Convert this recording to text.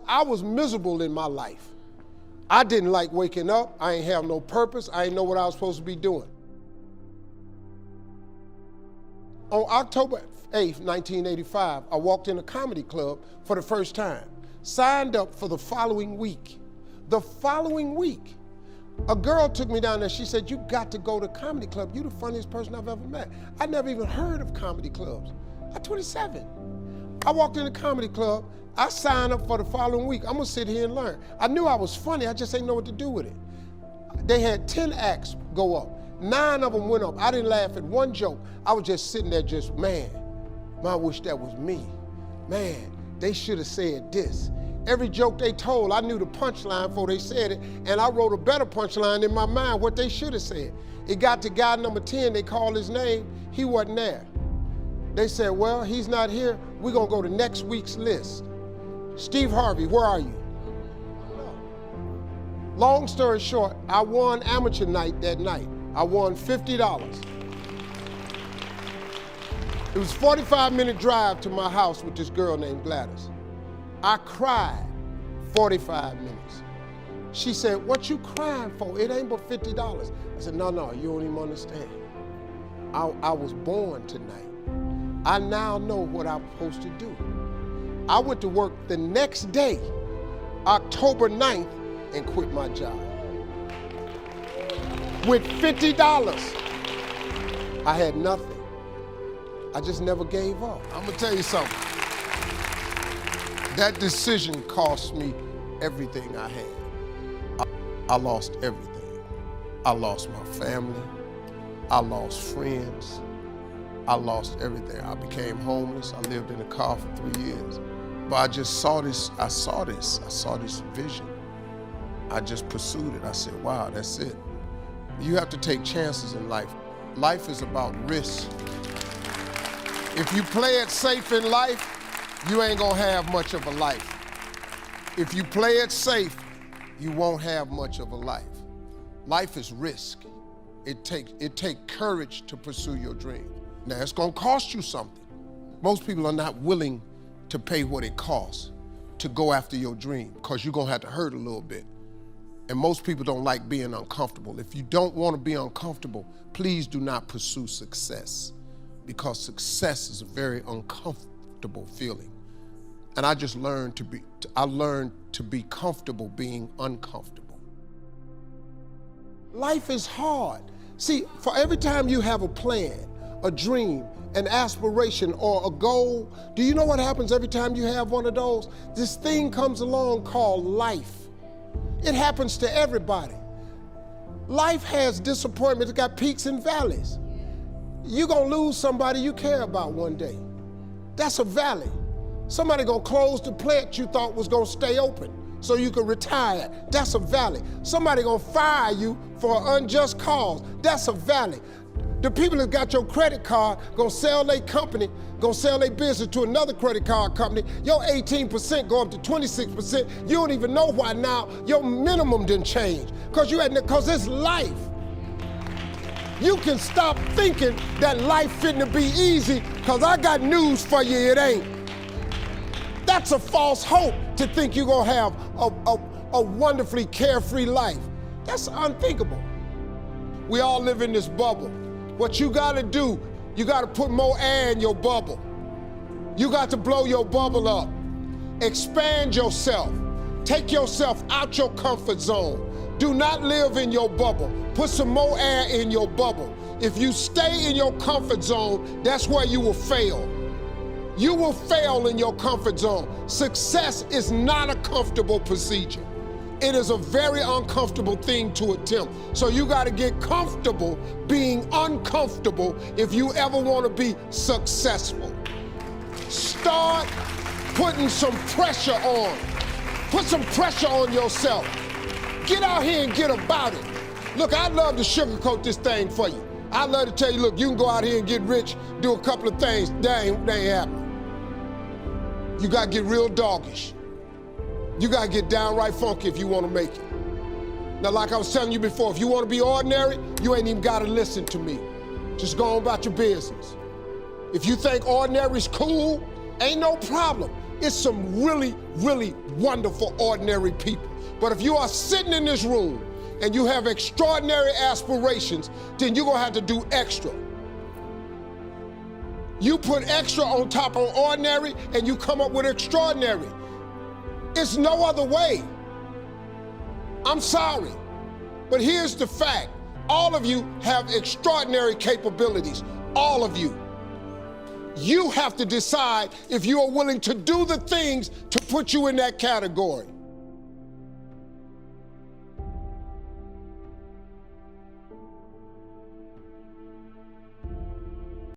I was miserable in my life. I didn't like waking up. I ain't have no purpose. I ain't know what I was supposed to be doing. On October 8th, 1985, I walked in a comedy club for the first time, signed up for the following week. The following week, a girl took me down there. She said, "You got to go to comedy club. You're the funniest person I've ever met." I never even heard of comedy clubs. I'm 27. I walked in the comedy club. I signed up for the following week. I'm gonna sit here and learn. I knew I was funny. I just didn't know what to do with it. They had 10 acts go up. 9 of them went up. I didn't laugh at one joke. I was just sitting there just, man, I wish that was me. Man, they should have said this. Every joke they told, I knew the punchline before they said it, and I wrote a better punchline in my mind, what they should have said. It got to guy number 10, they called his name, he wasn't there. They said, well, he's not here, we're gonna go to next week's list. Steve Harvey, where are you? Long story short, I won amateur night that night. I won $50. It was a 45-minute drive to my house with this girl named Gladys. I cried 45 minutes. She said, "What you crying for? It ain't but $50. I said, no, you don't even understand. I was born tonight. I now know what I'm supposed to do. I went to work the next day, October 9th, and quit my job. With $50, I had nothing. I just never gave up. I'm gonna tell you something. That decision cost me everything I had. I lost everything. I lost my family. I lost friends. I lost everything. I became homeless. I lived in a car for 3 years. But I just saw this, I saw this vision. I just pursued it. I said, wow, that's it. You have to take chances in life. Life is about risk. If you play it safe in life, you ain't gonna have much of a life. If you play it safe, you won't have much of a life. Life is risk. It takes courage to pursue your dream. Now, it's gonna cost you something. Most people are not willing to pay what it costs to go after your dream, because you're gonna have to hurt a little bit. And most people don't like being uncomfortable. If you don't wanna be uncomfortable, please do not pursue success, because success is a very uncomfortable feeling. And I just learned to be comfortable being uncomfortable. Life is hard. See, for every time you have a plan, a dream, an aspiration, or a goal, do you know what happens every time you have one of those? This thing comes along called life. It happens to everybody. Life has disappointment. It's got peaks and valleys. You're gonna lose somebody you care about one day. That's a valley. Somebody gonna close the plant you thought was gonna stay open so you could retire. That's a valley. Somebody gonna fire you for an unjust cause. That's a valley. The people that got your credit card gonna sell their company, gonna sell their business to another credit card company. Your 18% go up to 26%. You don't even know why now your minimum didn't change. Cause it's life. You can stop thinking that life fitting be easy, cause I got news for you, it ain't. That's a false hope to think you're gonna have a wonderfully carefree life. That's unthinkable. We all live in this bubble. What you gotta do, you gotta put more air in your bubble. You got to blow your bubble up. Expand yourself. Take yourself out your comfort zone. Do not live in your bubble. Put some more air in your bubble. If you stay in your comfort zone, that's where you will fail. You will fail in your comfort zone. Success is not a comfortable procedure. It is a very uncomfortable thing to attempt. So you gotta get comfortable being uncomfortable if you ever wanna be successful. Start putting some pressure on. Put some pressure on yourself. Get out here and get about it. Look, I'd love to sugarcoat this thing for you. I'd love to tell you, look, you can go out here and get rich, do a couple of things. That ain't happening. You gotta get real doggish. You gotta get downright funky if you wanna make it. Now, like I was telling you before, if you wanna be ordinary, you ain't even gotta listen to me. Just go on about your business. If you think ordinary's cool, Ain't no problem. It's some really, really wonderful, ordinary people. But if you are sitting in this room and you have extraordinary aspirations, then you're gonna have to do extra. You put extra on top of ordinary and you come up with extraordinary. It's no other way. I'm sorry, but here's the fact. All of you have extraordinary capabilities, all of you. You have to decide if you are willing to do the things to put you in that category.